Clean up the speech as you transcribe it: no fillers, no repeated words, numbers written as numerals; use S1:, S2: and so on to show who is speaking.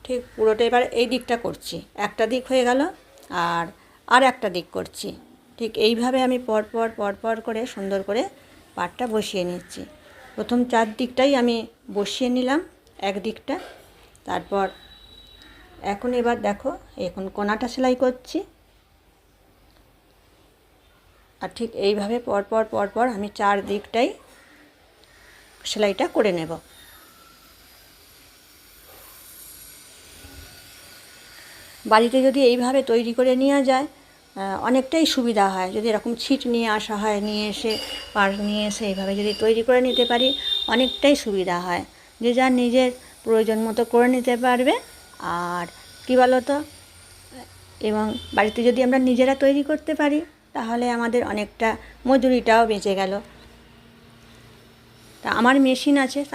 S1: ঠিক পুরোটা এবার এই দিকটা করছি, একটা দিক হয়ে গেল আর একটা দিক করছি। ঠিক এইভাবে আমি পরপর করে সুন্দর করে পাটটা বসিয়ে নিচ্ছি। প্রথম 4 দিকটাই আমি বসিয়ে নিলাম এক দিকটা। তারপর এখন এবার দেখো, এখন কোণাটা সেলাই করছি। আর ঠিক এইভাবে পরপর আমি 4 দিকটাই সেলাইটা করে নেব। বাড়িতে যদি এইভাবে তৈরি করে নেওয়া যায় অনেকটাই সুবিধা হয়। যদি এরকম ছিট নিয়ে আসা হয়, নিয়ে এসে এইভাবে যদি তৈরি করে নিতে পারি অনেকটাই সুবিধা হয়। যে যার নিজের প্রয়োজন মতো করে নিতে পারবে। আর কী বলো তো, এবং বাড়িতে যদি আমরা নিজেরা তৈরি করতে পারি তাহলে আমাদের অনেকটা মজুরিটাও বেঁচে গেল। তা আমার মেশিন আছে।